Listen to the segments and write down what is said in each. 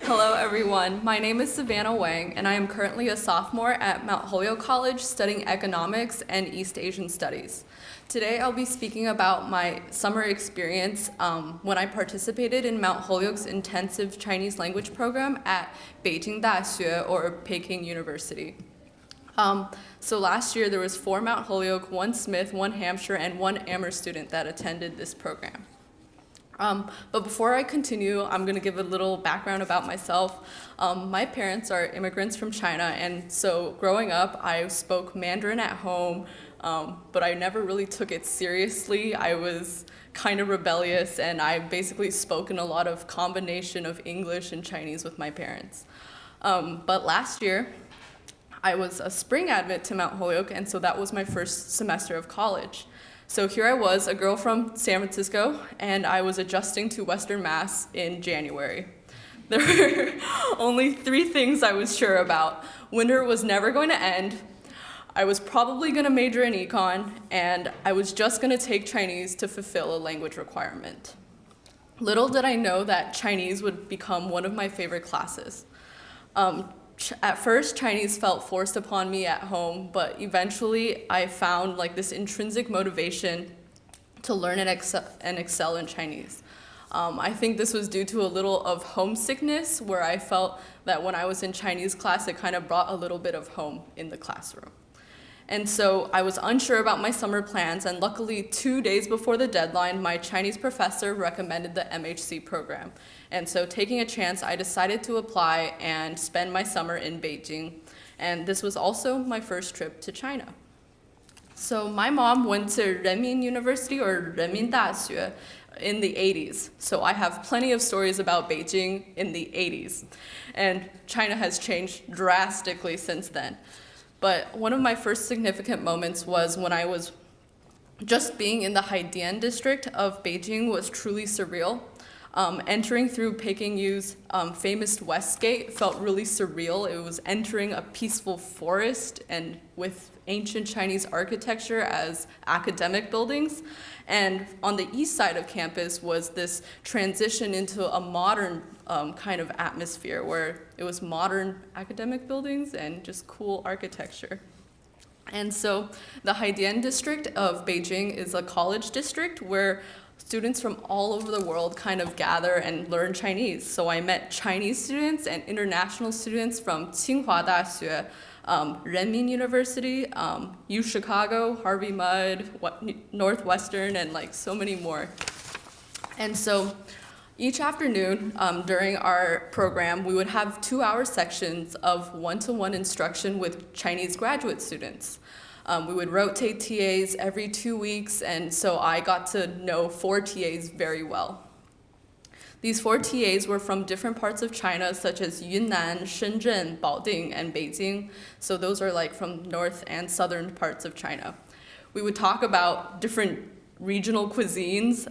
Hello, everyone. My name is Savannah Wang, and I am currently a sophomore at Mount Holyoke College studying economics and East Asian studies. Today, I'll be speaking about my summer experience when I participated in Mount Holyoke's intensive Chinese language program at Beijing Daxue, or Peking University. So last year, there was 4 Mount Holyoke, 1 Smith, 1 Hampshire, and 1 Amherst student that attended this program. But before I continue, I'm going to give a little background about myself. My parents are immigrants from China, and so growing up, I spoke Mandarin at home, but I never really took it seriously. I was kind of rebellious, and I basically spoke in a lot of combination of English and Chinese with my parents. But last year, I was a spring admit to Mount Holyoke, and so that was my first semester of college. So here I was, a girl from San Francisco, and I was adjusting to Western Mass in January. There were only 3 things I was sure about. Winter was never going to end, I was probably going to major in econ, and I was just going to take Chinese to fulfill a language requirement. Little did I know that Chinese would become one of my favorite classes. At first, Chinese felt forced upon me at home, but eventually I found this intrinsic motivation to learn and excel in Chinese. I think this was due to a little of homesickness, where I felt that when I was in Chinese class, it kind of brought a little bit of home in the classroom. And so I was unsure about my summer plans, and luckily 2 days before the deadline, my Chinese professor recommended the MHC program. And so taking a chance, I decided to apply and spend my summer in Beijing. And this was also my first trip to China. So my mom went to Renmin University, or Renmin Daxue, in the 80s. So I have plenty of stories about Beijing in the 80s. And China has changed drastically since then. But one of my first significant moments was when I was just being in the Haidian district of Beijing was truly surreal. Entering through Peking U's famous West Gate felt really surreal. It was entering a peaceful forest and with ancient Chinese architecture as academic buildings. And on the east side of campus was this transition into a modern kind of atmosphere where it was modern academic buildings and just cool architecture. And so the Haidian district of Beijing is a college district where students from all over the world kind of gather and learn Chinese. So I met Chinese students and international students from Tsinghua Daxue, Renmin University, U Chicago, Harvey Mudd, Northwestern, and so many more. And so each afternoon during our program, we would have 2-hour sections of one-to-one instruction with Chinese graduate students. We would rotate TAs every 2 weeks, and so I got to know 4 TAs very well. These 4 TAs were from different parts of China, such as Yunnan, Shenzhen, Baoding, and Beijing. So those are from north and southern parts of China. We would talk about different regional cuisines,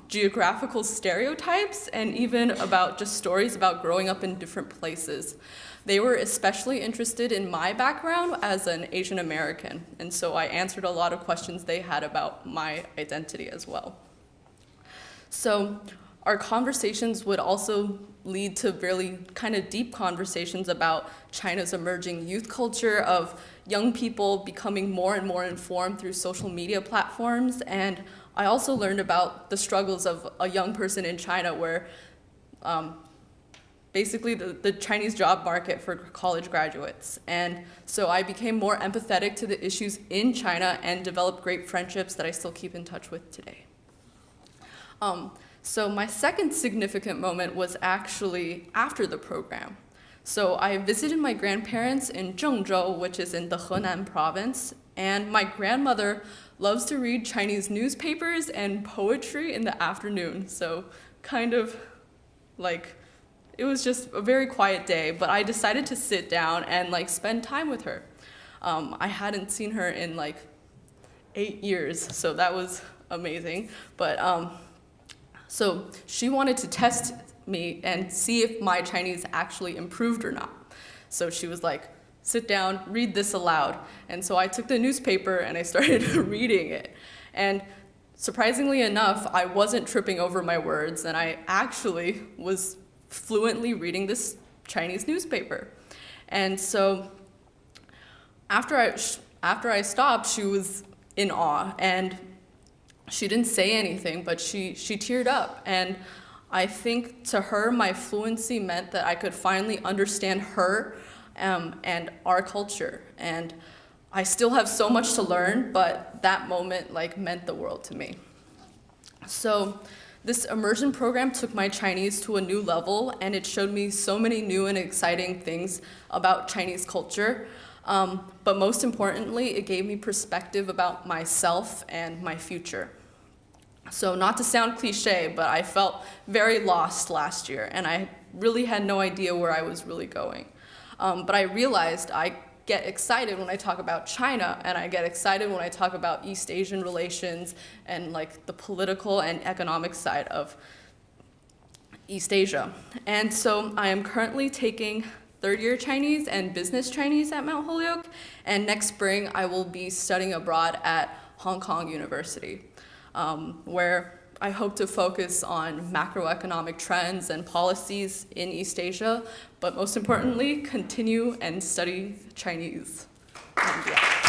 geographical stereotypes, and even about just stories about growing up in different places. They were especially interested in my background as an Asian American, and so I answered a lot of questions they had about my identity as well. So our conversations would also lead to really kind of deep conversations about China's emerging youth culture, of young people becoming more and more informed through social media platforms. And I also learned about the struggles of a young person in China, where basically the Chinese job market for college graduates. And so I became more empathetic to the issues in China and developed great friendships that I still keep in touch with today. So my second significant moment was actually after the program. So I visited my grandparents in Zhengzhou, which is in the Henan province, and my grandmother loves to read Chinese newspapers and poetry in the afternoon. So kind of it was just a very quiet day, but I decided to sit down and spend time with her. I hadn't seen her in 8 years, so that was amazing. But so she wanted to test me and see if my Chinese actually improved or not. So she was like, sit down, read this aloud. And so I took the newspaper and I started reading it. And surprisingly enough, I wasn't tripping over my words, and I actually was fluently reading this Chinese newspaper. And so after I stopped, she was in awe, and she didn't say anything, but she teared up. And I think to her, my fluency meant that I could finally understand her and our culture. And I still have so much to learn, but that moment meant the world to me. So this immersion program took my Chinese to a new level, and it showed me so many new and exciting things about Chinese culture. But most importantly, it gave me perspective about myself and my future. So not to sound cliche, but I felt very lost last year, and I really had no idea where I was really going. But I realized I get excited when I talk about China, and I get excited when I talk about East Asian relations and the political and economic side of East Asia. And so I am currently taking third-year Chinese and business Chinese at Mount Holyoke, and next spring I will be studying abroad at Hong Kong University, where I hope to focus on macroeconomic trends and policies in East Asia, but most importantly, continue and study Chinese. And, yeah.